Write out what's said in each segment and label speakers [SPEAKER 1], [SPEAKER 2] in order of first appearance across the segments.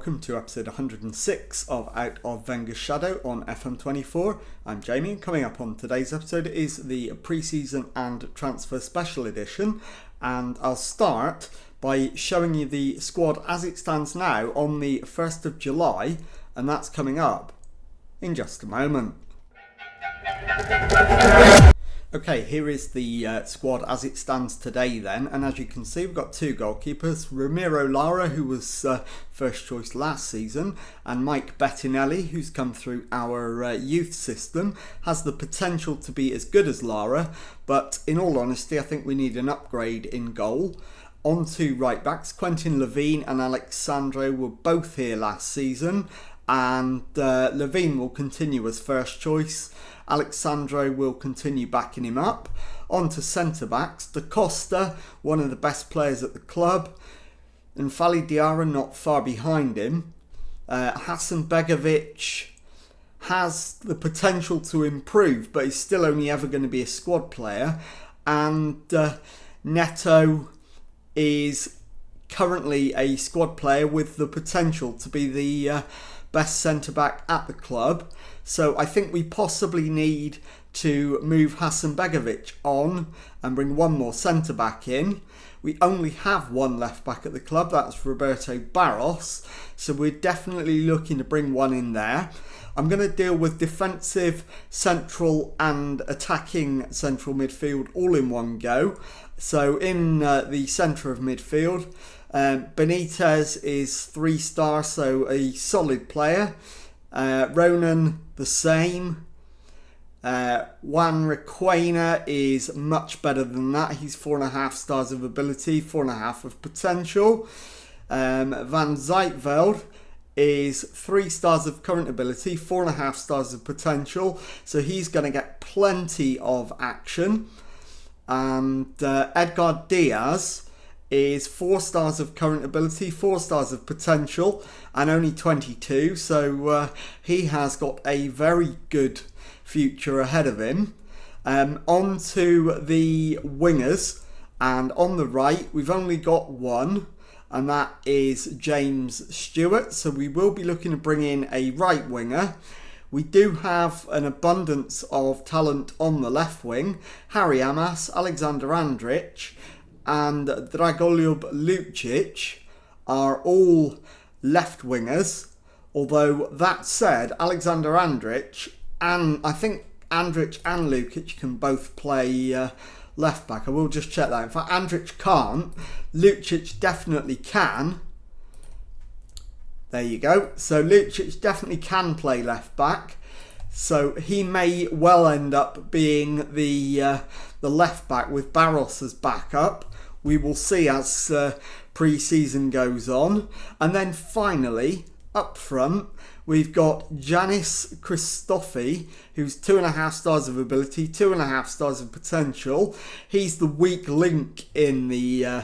[SPEAKER 1] welcome to episode 106 of Out of Wenger's Shadow on FM24. I'm Jamie, and coming up on today's episode is the pre-season and transfer special edition, and I'll start by showing you the squad as it stands now on the 1st of July, and that's coming up in just a moment. Okay, here is the squad as it stands today then, and as you can see we've got two goalkeepers, Ramiro Lara, who was first choice last season, and Mike Bettinelli, who's come through our youth system, has the potential to be as good as Lara, but in all honesty I think we need an upgrade in goal. On to right backs, Quentin Levine and Alexandro were both here last season, and Levine will continue as first choice. Alexandro will continue backing him up. On to centre-backs, Da Costa, one of the best players at the club, and Fali Diarra not far behind him. Hasan Begovic has the potential to improve, but he's still only ever going to be a squad player. And Neto is currently a squad player with the potential to be the best centre-back at the club. So I think we possibly need to move Hasan Begovic on and bring one more centre-back in. We only have one left-back at the club, that's Roberto Barros. So we're definitely looking to bring one in there. I'm going to deal with defensive, central and attacking central midfield all in one go. So in the centre of midfield, Benitez is 3-star, so a solid player. Ronan the same. Juan Requena is much better than that. He's 4.5 stars of ability, 4.5 of potential. Van Zijtveld is 3 stars of current ability, 4.5 stars of potential. So he's going to get plenty of action. And Edgar Diaz is 4 stars of current ability, 4 stars of potential, and only 22. So he has got a very good future ahead of him. On to the wingers, and on the right we've only got one, and that is James Stewart. So we will be looking to bring in a right winger. We do have an abundance of talent on the left wing. Harry Amas, Alexander Andrich and Dragoljub Lucic are all left wingers. Although that said, Alexander Andrich and I think Andrich and Lucic can both play left back. I will just check that. In fact, Andrich can't. Lucic definitely can. There you go. So Lucic definitely can play left back. So he may well end up being the left back with Barros as backup. We will see as pre-season goes on. And then finally, up front, we've got Janis Christofi, who's 2.5 stars of ability, 2.5 stars of potential. He's the weak link in the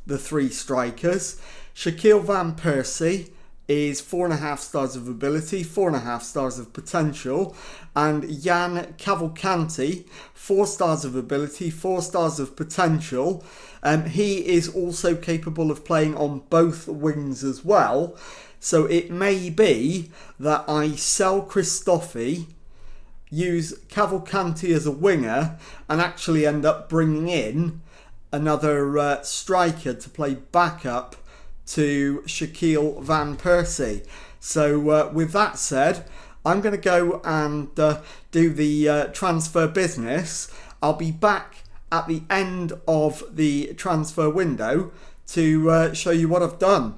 [SPEAKER 1] three strikers. Shaquille Van Persie is 4.5 stars of ability, 4.5 stars of potential, and Jan Cavalcanti, 4 stars of ability, 4 stars of potential. He is also capable of playing on both wings as well, so it may be that I sell Christofi, use Cavalcanti as a winger, and actually end up bringing in another striker to play backup to Shaquille Van Persie. So with that said, I'm going to go and do the transfer business. I'll be back at the end of the transfer window to show you what I've done.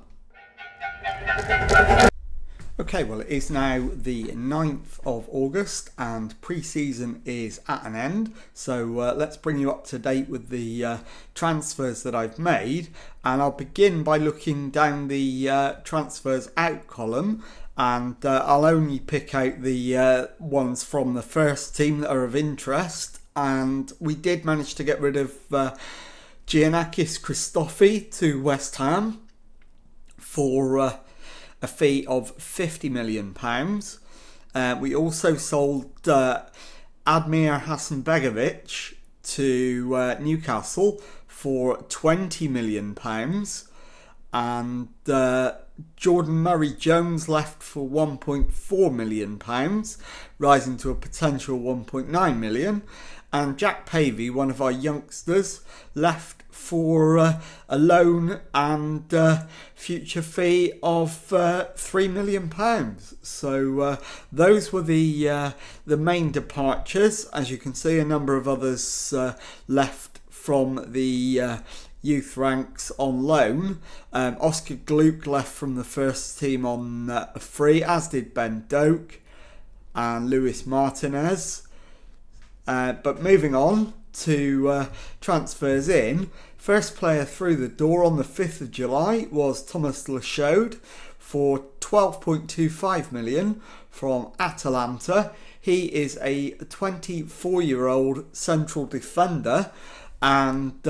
[SPEAKER 1] Okay, well it is now the 9th of August and pre-season is at an end, so let's bring you up to date with the transfers that I've made, and I'll begin by looking down the transfers out column, and I'll only pick out the ones from the first team that are of interest. And we did manage to get rid of Giannakis Christofi to West Ham for a fee of £50 million. We also sold Admir Hasanbegovic to Newcastle for £20 million. And Jordan Murray-Jones left for £1.4 million, rising to a potential £1.9 million. And Jack Pavey, one of our youngsters, left for a loan and future fee of £3 million. So those were the main departures. As you can see, a number of others left from the youth ranks on loan. Oscar Gluck left from the first team on a free, as did Ben Doak and Luis Martinez. But moving on to transfers in, first player through the door on the 5th of July was Thomas Lachaude for £12.25 million from Atalanta. He is a 24-year-old central defender, and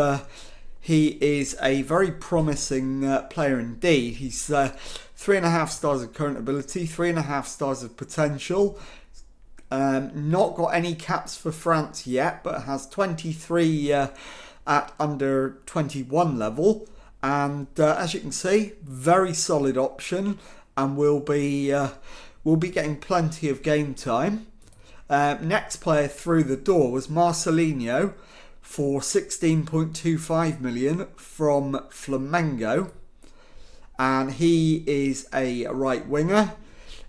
[SPEAKER 1] he is a very promising player indeed. He's 3.5 stars of current ability, 3.5 stars of potential. Not got any caps for France yet, but has 23 at under 21 level. And as you can see, very solid option, and will be getting plenty of game time. Next player through the door was Marcelinho for £16.25 million from Flamengo, and he is a right winger.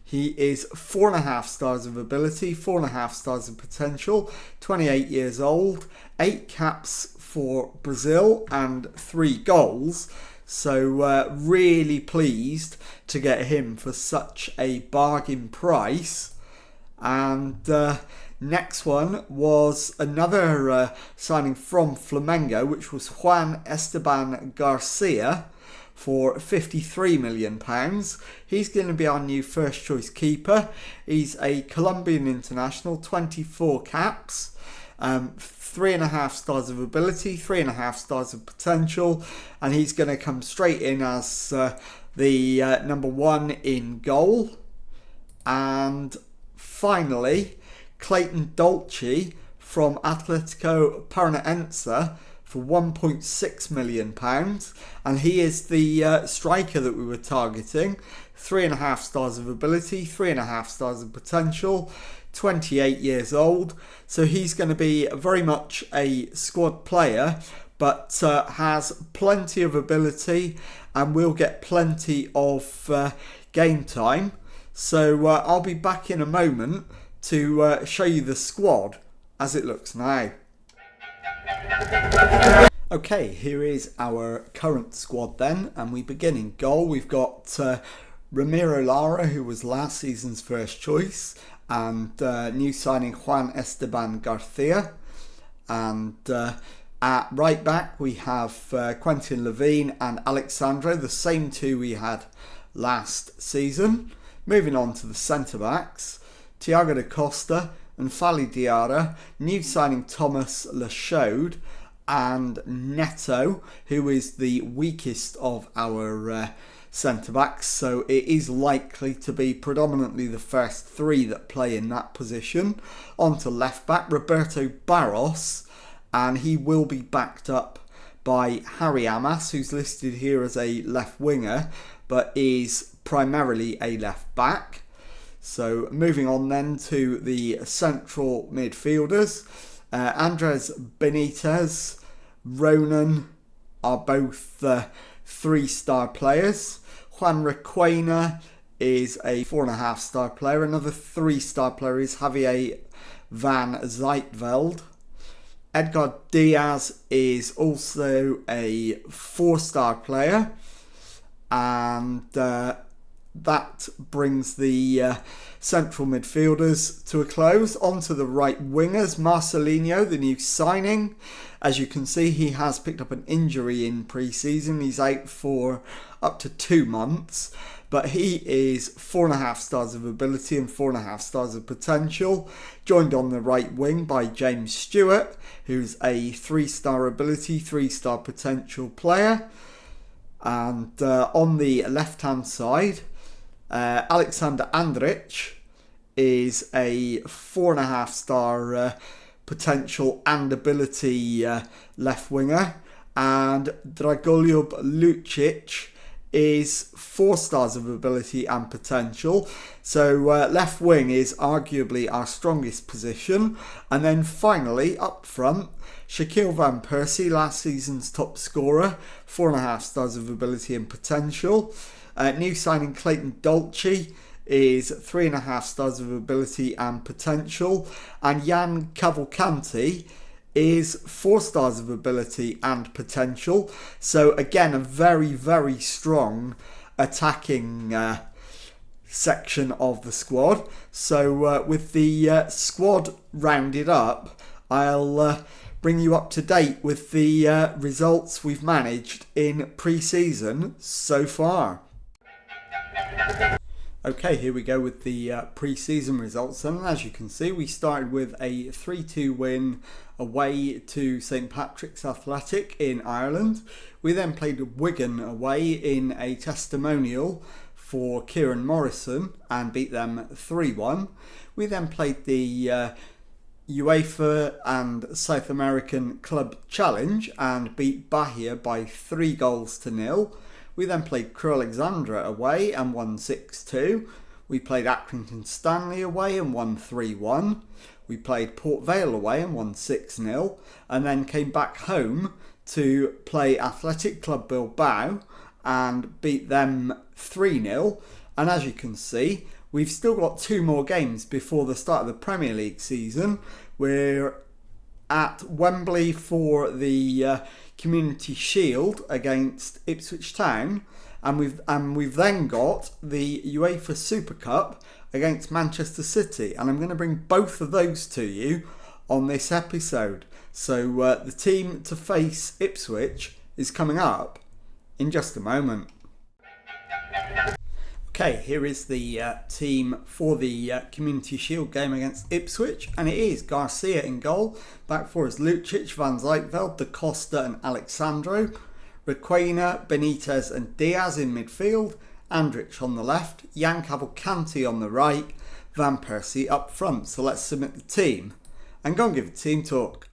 [SPEAKER 1] He is 4.5 stars of ability, 4.5 stars of potential, 28 years old, 8 caps for Brazil and 3 goals. So really pleased to get him for such a bargain price. And next one was another signing from Flamengo, which was Juan Esteban Garcia for £53 million. He's going to be our new first choice keeper. He's a Colombian international, 24 caps, 3.5 stars of ability, 3.5 stars of potential, and he's going to come straight in as the number 1 in goal. And finally, Clayton Dolce from Atletico Paranaense for £1.6 million, and he is the striker that we were targeting. 3.5 stars of ability, 3.5 stars of potential, 28 years old. So he's going to be very much a squad player, but has plenty of ability and will get plenty of game time. So I'll be back in a moment to show you the squad as it looks now. Okay, here is our current squad then, and we begin in goal. We've got Ramiro Lara, who was last season's first choice, and new signing Juan Esteban Garcia. And at right back we have Quentin Levine and Alexandro, the same two we had last season. Moving on to the centre backs, Thiago da Costa and Fali Diarra, new signing Thomas Lachaude, and Neto, who is the weakest of our centre-backs, so it is likely to be predominantly the first 3 that play in that position. On to left-back, Roberto Barros, and he will be backed up by Harry Amas, who's listed here as a left winger, but is primarily a left-back. So moving on then to the central midfielders, Andres Benitez, Ronan are both 3-star players. Juan Requena is a 4.5 star player. Another 3-star player is Javier van Zijtveld. Edgar Diaz is also a 4-star player, and that brings the central midfielders to a close. On to the right wingers, Marcelinho, the new signing. As you can see, he has picked up an injury in pre-season. He's out for up to 2 months, but he is 4.5 stars of ability and 4.5 stars of potential. Joined on the right wing by James Stewart, who's a 3-star ability, 3-star potential player. And on the left-hand side, Alexander Andrich is a 4.5 star potential and ability left winger, and Dragoljub Lucic is 4 stars of ability and potential. So left wing is arguably our strongest position. And then finally, up front, Shaquille Van Persie, last season's top scorer, 4.5 stars of ability and potential. New signing Clayton Dolce is 3.5 stars of ability and potential. And Jan Cavalcanti is 4 stars of ability and potential. So again, a very, very strong attacking section of the squad. So with the squad rounded up, I'll bring you up to date with the results we've managed in pre-season so far. Okay, here we go with the pre-season results. And as you can see, we started with a 3-2 win away to St Patrick's Athletic in Ireland. We then played Wigan away in a testimonial for Kieran Morrison and beat them 3-1. We then played the UEFA and South American Club Challenge and beat Bahia by 3-0. We then played Crew Alexandra away and won 6-2. We played Accrington Stanley away and won 3-1. We played Port Vale away and won 6-0. And then came back home to play Athletic Club Bilbao and beat them 3-0. And as you can see, we've still got 2 more games before the start of the Premier League season. We're at Wembley for the Community Shield against Ipswich Town, and we've then got the UEFA Super Cup against Manchester City, and I'm going to bring both of those to you on this episode. So the team to face Ipswich is coming up in just a moment. Okay, here is the team for the Community Shield game against Ipswich, and it is Garcia in goal. Back four is Lucic, Van Zijtveld, Da Costa and Alexandro. Requena, Benitez and Diaz in midfield. Andrich on the left, Jan Cavalcanti on the right, Van Persie up front. So let's submit the team and go and give a team talk.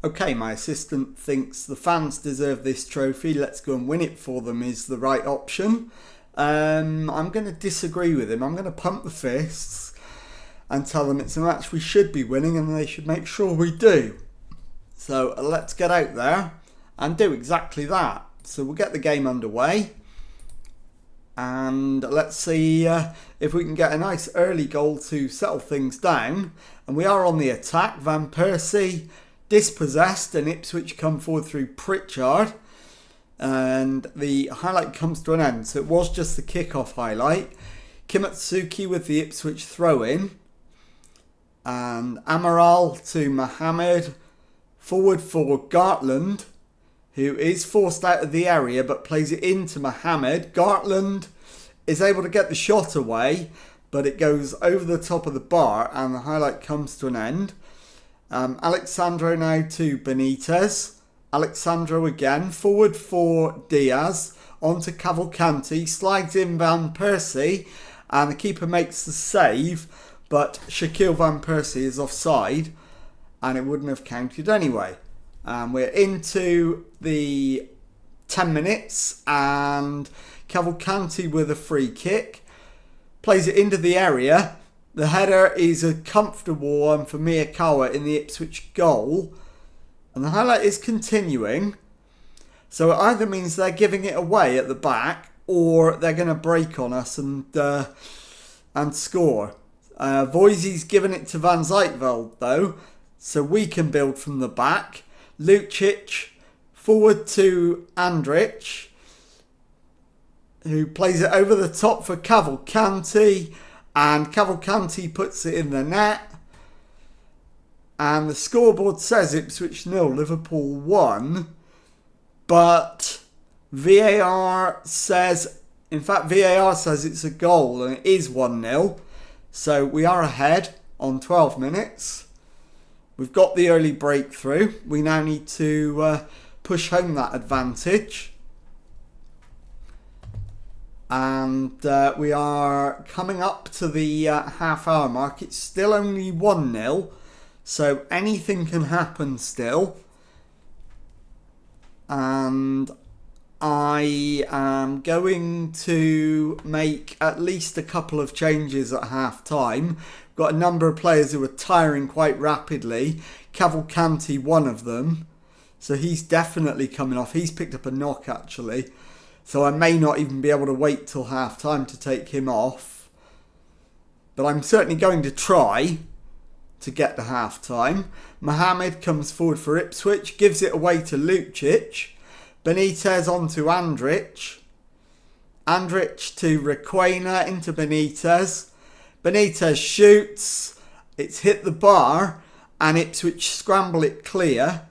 [SPEAKER 1] Okay, my assistant thinks the fans deserve this trophy. Let's go and win it for them is the right option. I'm going to disagree with him. I'm going to pump the fists and tell them it's a match we should be winning and they should make sure we do. So let's get out there and do exactly that. So we'll get the game underway and let's see if we can get a nice early goal to settle things down. And we are on the attack. Van Persie dispossessed and Ipswich come forward through Pritchard. And the highlight comes to an end. So it was just the kickoff highlight. Kimatsuki with the Ipswich throw-in. And Amaral to Mohammed. Forward for Gartland, who is forced out of the area but plays it into Mohammed. Gartland is able to get the shot away, but it goes over the top of the bar and the highlight comes to an end. Alexandro now to Benitez. Alexandro again, forward for Diaz, onto Cavalcanti, slides in Van Persie, and the keeper makes the save, but Shaquille Van Persie is offside, and it wouldn't have counted anyway. We're into the 10 minutes, and Cavalcanti with a free kick, plays it into the area. The header is a comfortable one for Miyakawa in the Ipswich goal. And the highlight is continuing. So it either means they're giving it away at the back or they're going to break on us and score. Voisey's given it to Van Zijtveld though. So we can build from the back. Lucic forward to Andrich, who plays it over the top for Cavalcanti. And Cavalcanti puts it in the net. And the scoreboard says Ipswich 0, Liverpool 1. But VAR says it's a goal and it is 1-0. So we are ahead on 12 minutes. We've got the early breakthrough. We now need to push home that advantage. And we are coming up to the half-hour mark. It's still only 1-0. So anything can happen still. And I am going to make at least a couple of changes at half time. Got a number of players who are tiring quite rapidly. Cavalcanti, one of them. So he's definitely coming off. He's picked up a knock actually. So I may not even be able to wait till half time to take him off. But I'm certainly going to try to get to half time. Mohamed comes forward for Ipswich. Gives it away to Lucic. Benitez on to Andrich. Andrich to Requena into Benitez. Benitez shoots. It's hit the bar. And Ipswich scramble it clear.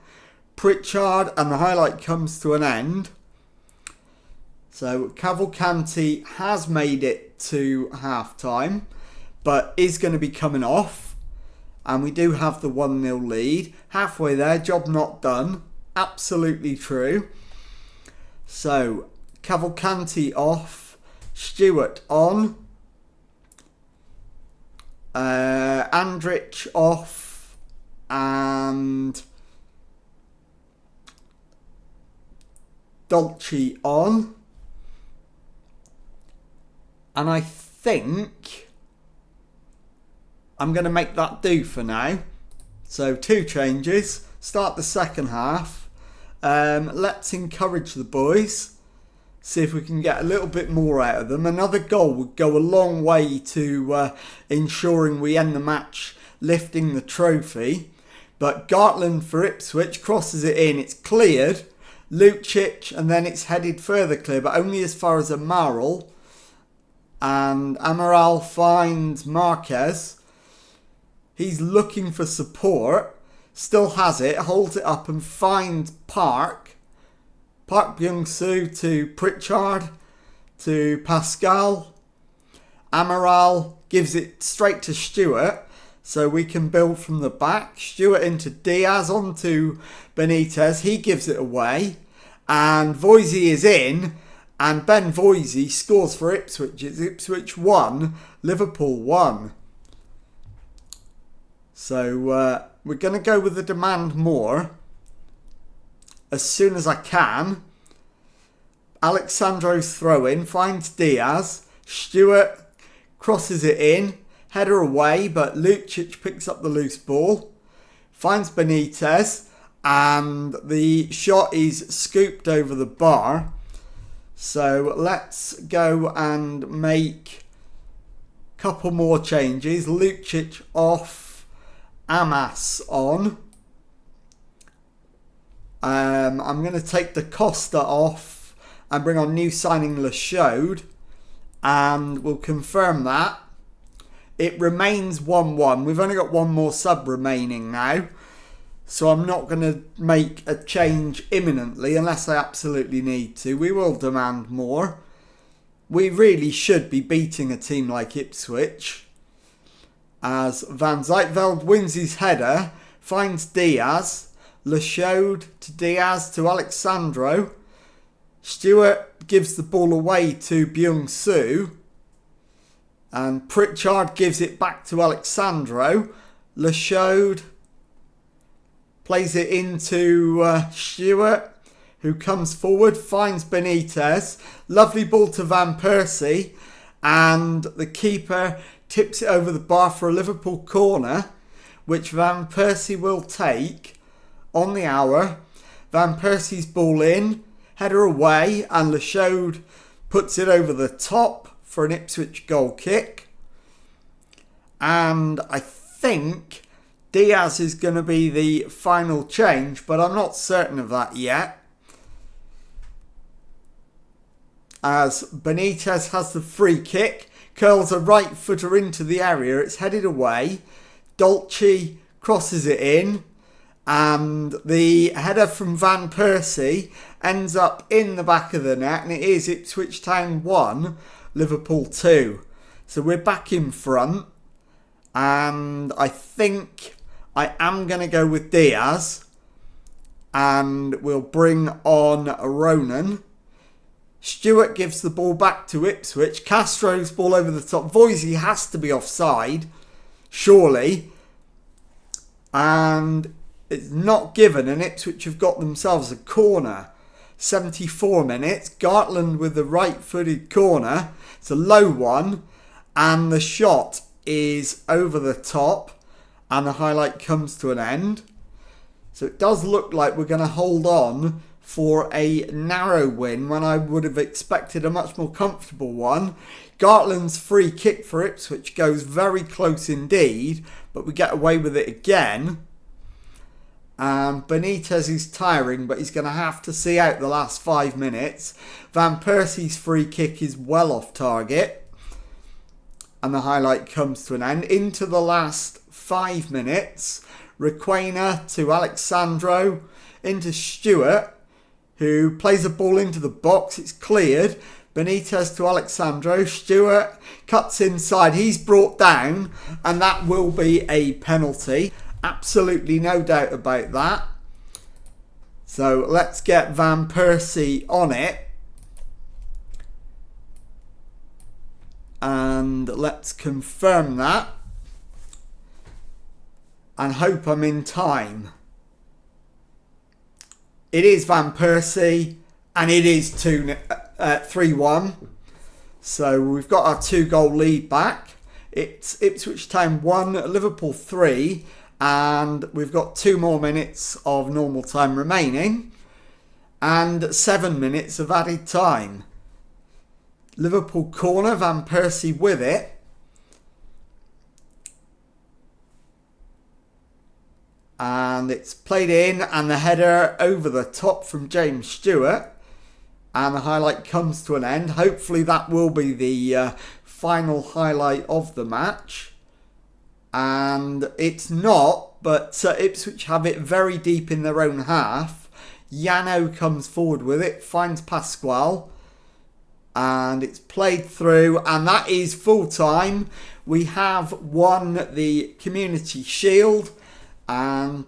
[SPEAKER 1] Pritchard, and the highlight comes to an end. So Cavalcanti has made it to half time, but is going to be coming off. And we do have the 1-0 lead. Halfway there, job not done. Absolutely true. So Cavalcanti off. Stewart on. Andrich off. And Dolce on. And I think I'm going to make that do for now. So 2 changes. Start the second half. Let's encourage the boys. See if we can get a little bit more out of them. Another goal would go a long way to ensuring we end the match lifting the trophy. But Gartland for Ipswich crosses it in. It's cleared. Lucic, and then it's headed further clear, but only as far as Amaral. And Amaral finds Marquez. He's looking for support. Still has it, holds it up and finds Park. Park Byung-Soo to Pritchard, to Pascal. Amaral gives it straight to Stewart. So we can build from the back. Stewart into Diaz, onto Benitez. He gives it away. And Voisey is in. And Ben Voisey scores for Ipswich. It's Ipswich 1, Liverpool 1. So we're going to go with the demand more as soon as I can. Alexandro's throw in, finds Diaz. Stewart crosses it in. Header away, but Lucic picks up the loose ball. Finds Benitez. And the shot is scooped over the bar. So let's go and make a couple more changes. Lucic off. Amas on. I'm going to take Da Costa off and bring on new signing Lachode. And we'll confirm that. It remains 1-1. We've only got one more sub remaining now. So I'm not going to make a change imminently unless I absolutely need to. We will demand more. We really should be beating a team like Ipswich. As Van Zijtveld wins his header, finds Diaz. Lachode to Diaz to Alexandro. Stewart gives the ball away to Byung-Soo. And Pritchard gives it back to Alexandro. Lachode plays it into Stewart, who comes forward, finds Benitez. Lovely ball to Van Persie. And the keeper tips it over the bar for a Liverpool corner, which Van Persie will take on the hour. Van Persie's ball in, header away, and Lachode puts it over the top for an Ipswich goal kick. And I think Diaz is going to be the final change, but I'm not certain of that yet. As Benitez has the free kick, curls a right footer into the area, it's headed away. Dolce crosses it in, and the header from Van Persie ends up in the back of the net, and it is Ipswich Town 1, Liverpool 2. So we're back in front, and I think I am going to go with Diaz, and we'll bring on Ronan. Stewart gives the ball back to Ipswich. Castro's ball over the top. Voisey has to be offside, surely. And it's not given, and Ipswich have got themselves a corner. 74 minutes. Gartland with the right-footed corner. It's a low one, and the shot is over the top, and the highlight comes to an end. So it does look like we're going to hold on for a narrow win when I would have expected a much more comfortable one. Gartland's free kick for Ipswich goes very close indeed, but we get away with it again. Benitez is tiring, but he's going to have to see out the last 5 minutes. Van Persie's free kick is well off target, and the highlight comes to an end. Into the last 5 minutes, Requena to Alexandro, into Stewart, who plays a ball into the box. It's cleared. Benitez to Alexandro. Stewart cuts inside. He's brought down, and that will be a penalty. Absolutely no doubt about that. So let's get Van Persie on it. And let's confirm that. And hope I'm in time. It is Van Persie, and it is 3-1. So we've got our 2-goal lead back. It's Ipswich Town 1, Liverpool 3, and we've got 2 more minutes of normal time remaining, and 7 minutes of added time. Liverpool corner, Van Persie with it. And it's played in, and the header over the top from James Stewart. And the highlight comes to an end. Hopefully that will be the final highlight of the match. And it's not, but Ipswich have it very deep in their own half. Yano comes forward with it, finds Pasquale. And it's played through, and that is full time. We have won the Community Shield. And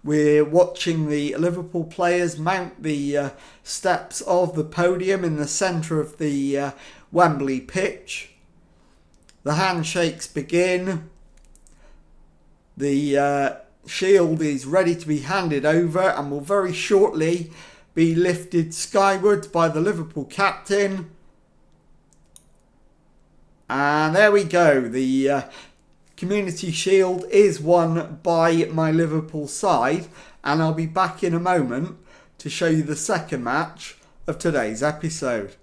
[SPEAKER 1] we're watching the Liverpool players mount the steps of the podium in the centre of the Wembley pitch. The handshakes begin. The shield is ready to be handed over and will very shortly be lifted skyward by the Liverpool captain. And there we go. The Community Shield is won by my Liverpool side, and I'll be back in a moment to show you the second match of today's episode.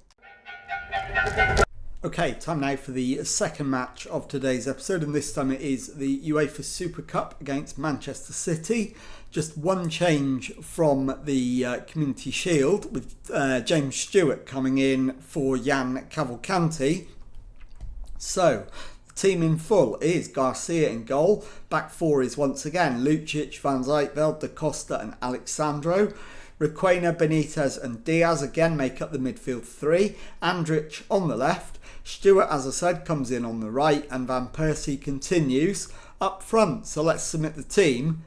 [SPEAKER 1] Okay, time now for the second match of today's episode, and this time it is the UEFA Super Cup against Manchester City. Just one change from the Community Shield, with James Stewart coming in for Jan Cavalcanti. So, team in full is Garcia in goal. Back four is once again Lucic, Van Zijtveld, Da Costa and Alexandro. Requena, Benitez and Diaz again make up the midfield three. Andrich on the left. Stewart, as I said, comes in on the right, and Van Persie continues up front. So let's submit the team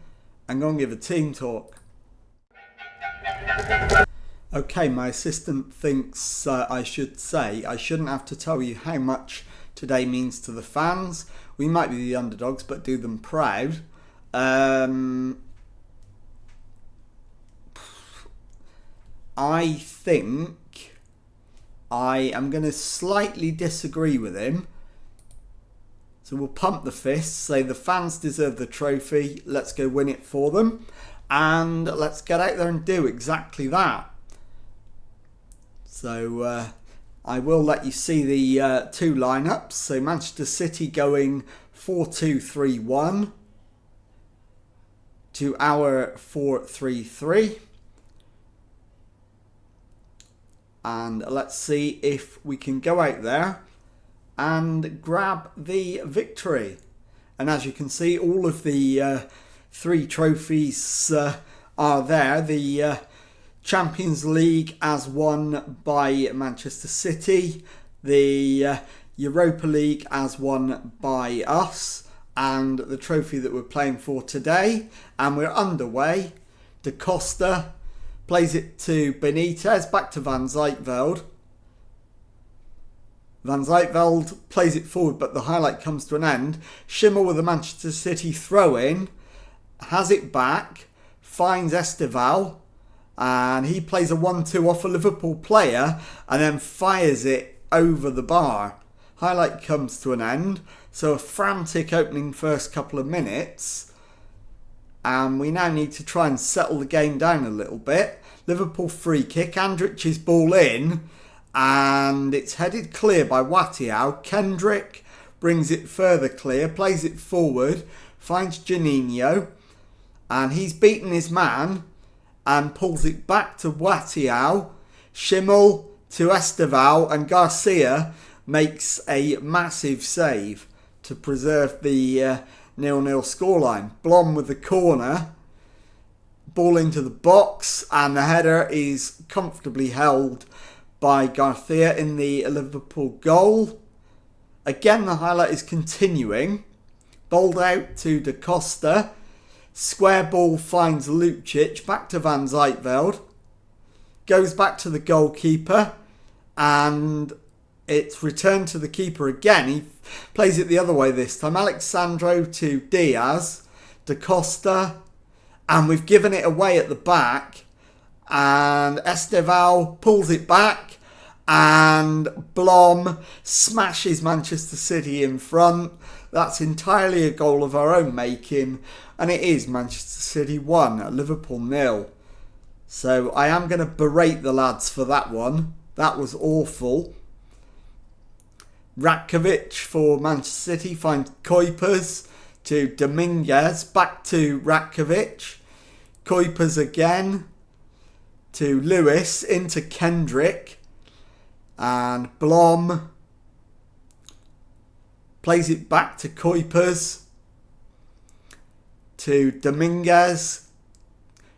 [SPEAKER 1] and go and give a team talk. Okay, my assistant thinks I should say I shouldn't have to tell you how much today means to the fans. We might be the underdogs, but do them proud. I think I am going to slightly disagree with him. So we'll pump the fist, say the fans deserve the trophy, let's go win it for them. And let's get out there and do exactly that. So I will let you see the two lineups. So Manchester City going 4-2-3-1 to our 4-3-3. And let's see if we can go out there and grab the victory. And as you can see, all of the three trophies are there. The Champions League as won by Manchester City, the Europa League as won by us, and the trophy that we're playing for today. And we're underway. Da Costa plays it to Benitez, back to Van Zijtveld. Van Zijtveld plays it forward, but the highlight comes to an end. Schimmer with a Manchester City throw-in, has it back, finds Esteval, and he plays a 1-2 off a Liverpool player and then fires it over the bar. Highlight comes to an end. So a frantic opening first couple of minutes, and we now need to try and settle the game down a little bit. Liverpool free kick, Andrich's ball in, and it's headed clear by Watiau. Kendrick brings it further clear, plays it forward, finds Juninho, and he's beaten his man and pulls it back to Watiau. Schimmel to Esteval, and Garcia makes a massive save to preserve the 0-0 scoreline. Blom with the corner, ball into the box, and the header is comfortably held by Garcia in the Liverpool goal. Again, the highlight is continuing. Bowled out to Da Costa. Square ball finds Lucic, back to Van Zijtveld. Goes back to the goalkeeper, and it's returned to the keeper again. He plays it the other way this time. Alexandro to Diaz. Da Costa. And we've given it away at the back. And Esteval pulls it back. And Blom smashes Manchester City in front. That's entirely a goal of our own making. And it is Manchester City 1, Liverpool 0. So I am going to berate the lads for that one. That was awful. Ratkovic for Manchester City finds Kuipers to Dominguez. Back to Ratkovic. Kuipers again to Lewis. Into Kendrick. And Blom plays it back to Kuipers. To Dominguez.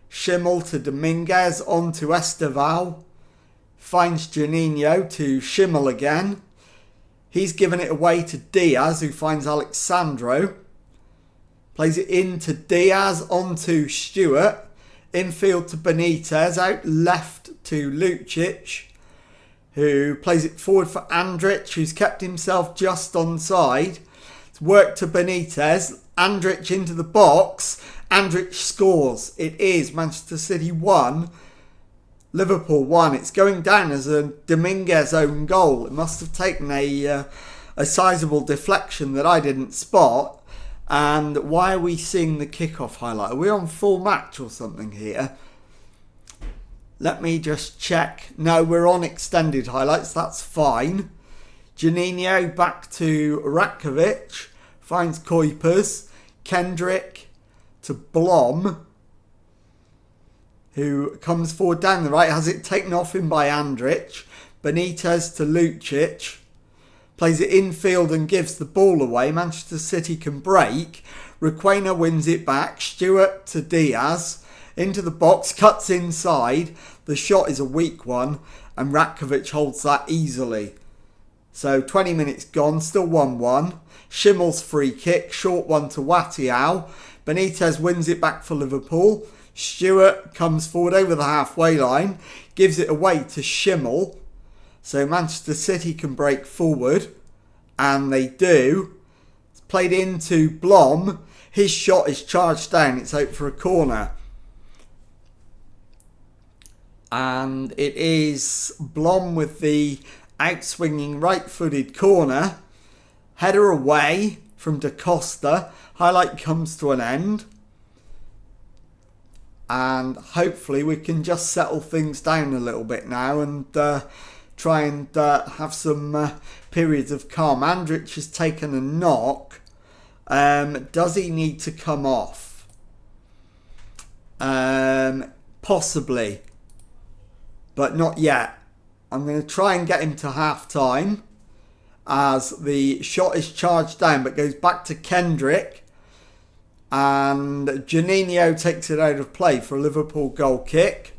[SPEAKER 1] Schimmel to Dominguez. On to Esteval. Finds Juninho to Schimmel again. He's given it away to Diaz, who finds Alexandro. Plays it into Diaz, onto Stewart. Infield to Benitez, out left to Lucic, who plays it forward for Andrich, who's kept himself just onside. It's worked to Benitez. Andrich into the box. Andrich scores. It is Manchester City 1. Liverpool 1. It's going down as a Dominguez own goal. It must have taken a sizable deflection that I didn't spot. And why are we seeing the kickoff highlight? Are we on full match or something here? Let me just check. No, we're on extended highlights. That's fine. Juninho back to Ratkovic. Finds Kuipers. Kendrick to Blom, who comes forward down the right, has it taken off him by Andrich. Benitez to Lucic. Plays it infield and gives the ball away. Manchester City can break. Requena wins it back. Stewart to Diaz. Into the box, cuts inside. The shot is a weak one, and Ratkovic holds that easily. So 20 minutes gone, still 1-1. Schimmel's free kick, short one to Watiau. Benitez wins it back for Liverpool. Stewart comes forward over the halfway line, gives it away to Schimmel. So Manchester City can break forward, and they do. It's played into Blom. His shot is charged down. It's out for a corner. And it is Blom with the outswinging right-footed corner. Header away from Da Costa. Highlight comes to an end. And hopefully we can just settle things down a little bit now and try and have some periods of calm. Andrich has taken a knock. Does he need to come off? Possibly. But not yet. I'm going to try and get him to half time as the shot is charged down but goes back to Kendrick. And Juninho takes it out of play for a Liverpool goal kick.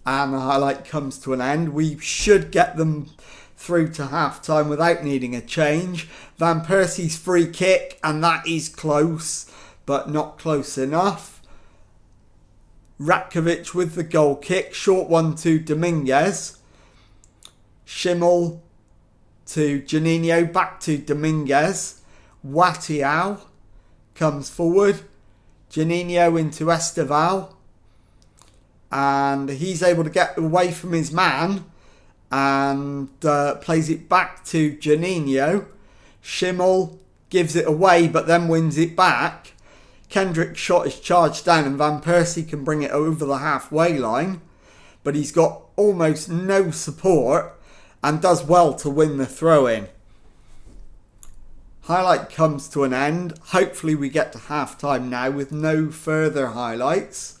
[SPEAKER 1] And the highlight comes to an end. We should get them through to half-time without needing a change. Van Persie's free kick, and that is close, but not close enough. Ratkovic with the goal kick. Short one to Dominguez. Schimmel to Juninho. Back to Dominguez. Watiau comes forward. Juninho into Esteval. and he's able to get away from his man and plays it back to Juninho. Schimmel gives it away but then wins it back. Kendrick's shot is charged down and Van Persie can bring it over the halfway line, but he's got almost no support and does well to win the throw-in. Highlight comes to an end. Hopefully we get to half-time now with no further highlights.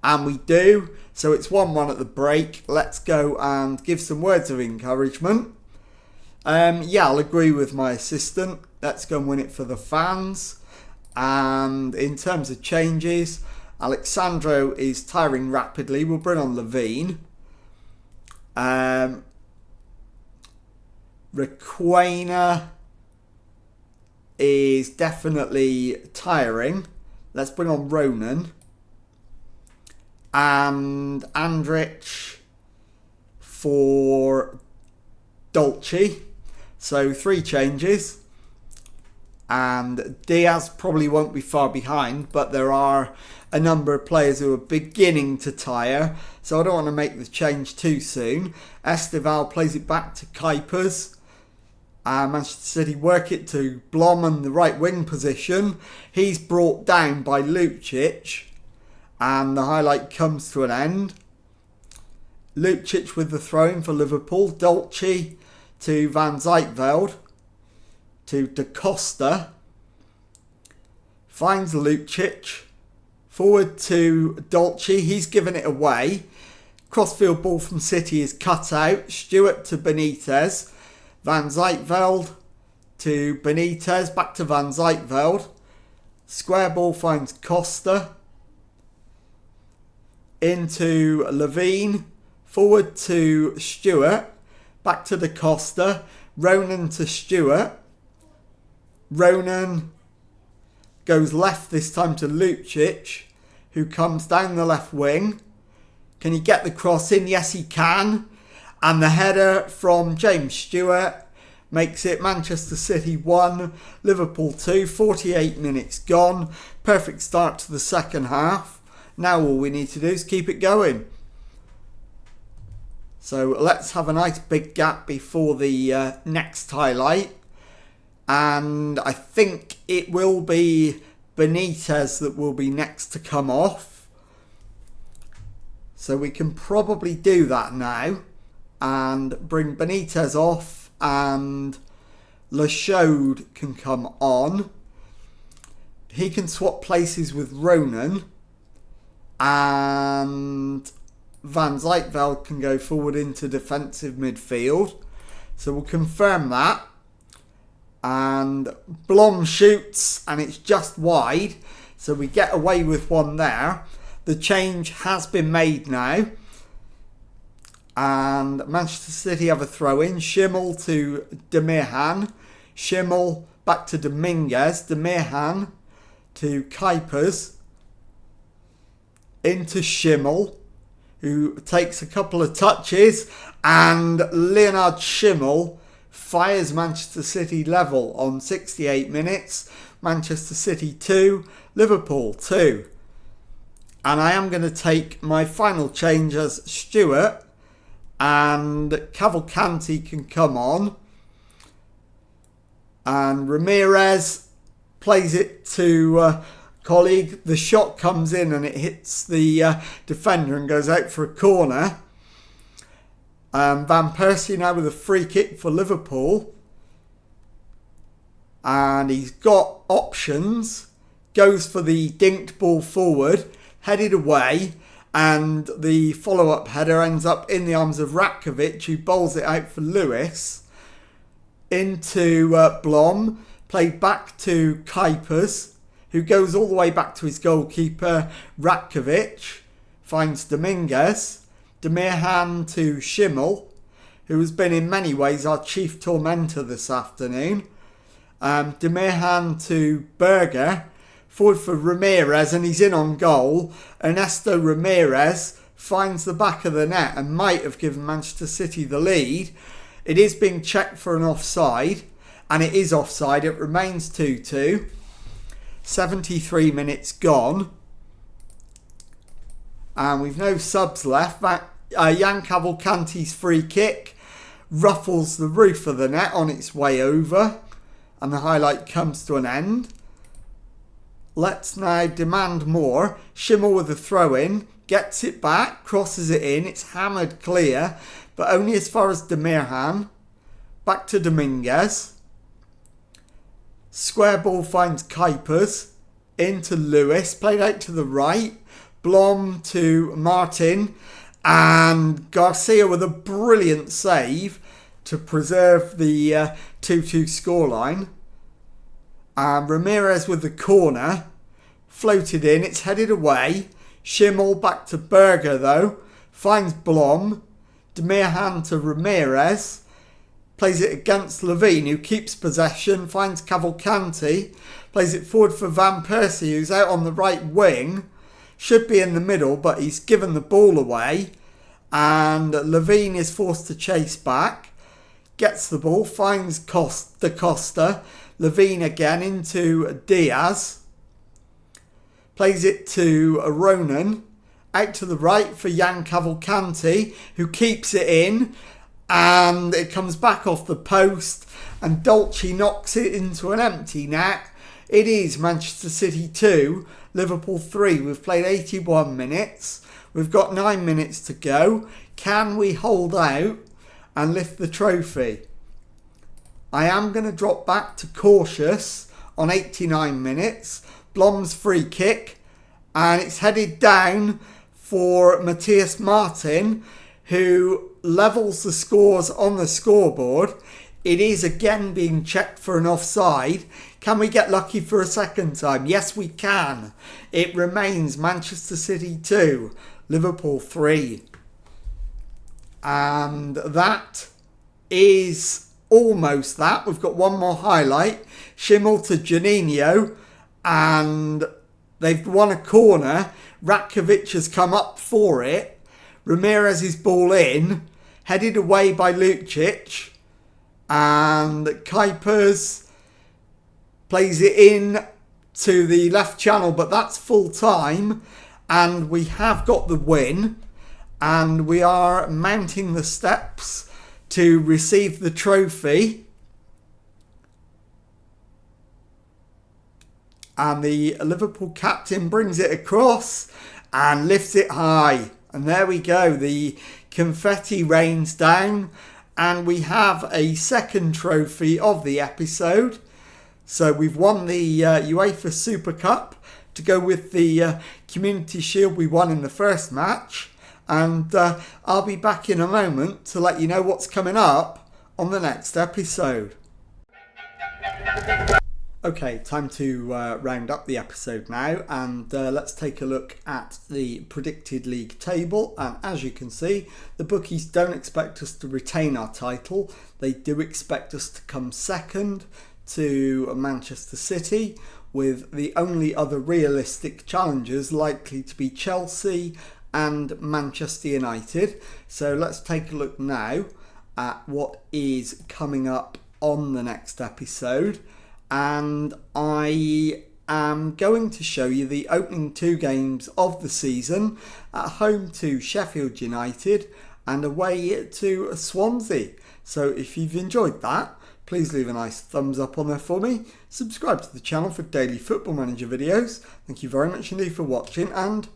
[SPEAKER 1] And we do. So it's 1-1 at the break. Let's go and give some words of encouragement. I'll agree with my assistant. Let's go and win it for the fans. And in terms of changes, Alexandro is tiring rapidly. We'll bring on Levine. Requena is definitely tiring. Let's bring on Ronan. And Andrich for Dolce. So 3 changes. And Diaz probably won't be far behind, but there are a number of players who are beginning to tire, so I don't want to make the change too soon. Estival plays it back to Kuipers. Manchester City work it to Blom in the right wing position. He's brought down by Lucic, and the highlight comes to an end. Lucic with the throw-in for Liverpool. Dolce to Van Zijtveld. To Da Costa. Finds Lucic. Forward to Dolce. He's given it away. Crossfield ball from City is cut out. Stewart to Benitez. Van Zijtveld to Benitez. Back to Van Zijtveld. Square ball finds Costa. Into Levine. Forward to Stewart. Back to Da Costa. Ronan to Stewart. Ronan goes left this time to Lucic, who comes down the left wing. Can he get the cross in? Yes, he can. And the header from James Stewart makes it Manchester City 1, Liverpool 2, 48 minutes gone. Perfect start to the second half. Now all we need to do is keep it going. So let's have a nice big gap before the next highlight. And I think it will be Benitez that will be next to come off. So we can probably do that now. And bring Benitez off. And Lachaude can come on. He can swap places with Ronan. And Van Zijtveld can go forward into defensive midfield. So we'll confirm that. And Blom shoots and it's just wide, so we get away with one there. The change has been made now, and Manchester City have a throw in. Schimmel to Demirhan. Schimmel back to Dominguez. Demirhan to Kuipers. Into Schimmel, who takes a couple of touches, and Leonard Schimmel fires Manchester City level on 68 minutes. Manchester City 2, Liverpool 2. And I am going to take my final change as Stewart, and Cavalcanti can come on. And Ramirez plays it to colleague. The shot comes in and it hits the defender and goes out for a corner. Van Persie now with a free kick for Liverpool. And he's got options. Goes for the dinked ball forward. Headed away. And the follow-up header ends up in the arms of Ratkovic, who bowls it out for Lewis. Into Blom. Played back to Kuipers, who goes all the way back to his goalkeeper, Ratkovic. Finds Dominguez. Demirhan to Schimmel, who has been in many ways our chief tormentor this afternoon. Demirhan to Berger, forward for Ramirez, and he's in on goal. Ernesto Ramirez finds the back of the net and might have given Manchester City the lead. It is being checked for an offside, and it is offside. It remains 2-2. 73 minutes gone. And we've no subs left. Jan Cavalcanti's free kick ruffles the roof of the net on its way over. And the highlight comes to an end. Let's now demand more. Schimmel with a throw in. Gets it back. Crosses it in. It's hammered clear. But only as far as Demirhan. Back to Dominguez. Square ball finds Kuipers. Into Lewis. Played out to the right. Blom to Martin. And Garcia with a brilliant save to preserve the 2-2 scoreline. Ramirez with the corner. Floated in. It's headed away. Schimmel back to Berger though. Finds Blom. Demirhan to Ramirez. Plays it against Levine, who keeps possession. Finds Cavalcanti. Plays it forward for Van Persie, who's out on the right wing. Should be in the middle, but he's given the ball away. And Levine is forced to chase back. Gets the ball. Finds Da Costa. Levine again into Diaz. Plays it to Ronan. Out to the right for Jan Cavalcanti, who keeps it in. And it comes back off the post. And Dolce knocks it into an empty net. It is Manchester City 2, Liverpool 3. We've played 81 minutes. We've got 9 minutes to go. Can we hold out and lift the trophy? I am going to drop back to cautious on 89 minutes. Blom's free kick. And it's headed down for Matthias Martin, who levels the scores on the scoreboard. It is again being checked for an offside. Can we get lucky for a second time? Yes, we can. It remains Manchester City 2, Liverpool 3. And that is almost that. We've got one more highlight. Schimmel to Juninho. And they've won a corner. Ratkovic has come up for it. Ramirez's ball in. Headed away by Lucic. And Kuipers plays it in to the left channel, but that's full time. And we have got the win. And we are mounting the steps to receive the trophy. And the Liverpool captain brings it across and lifts it high. And there we go. The confetti rains down. And we have a second trophy of the episode. So we've won the UEFA Super Cup to go with the Community Shield we won in the first match. And I'll be back in a moment to let you know what's coming up on the next episode. Okay, time to round up the episode now, and let's take a look at the predicted league table. And as you can see, the bookies don't expect us to retain our title. They do expect us to come second to Manchester City, with the only other realistic challengers likely to be Chelsea and Manchester United. So let's take a look now at what is coming up on the next episode. And I am going to show you the opening 2 games of the season, at home to Sheffield United and away to Swansea. So if you've enjoyed that, please leave a nice thumbs up on there for me. Subscribe to the channel for daily Football Manager videos. Thank you very much indeed for watching, and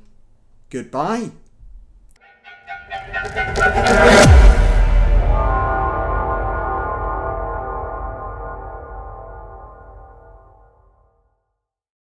[SPEAKER 1] goodbye.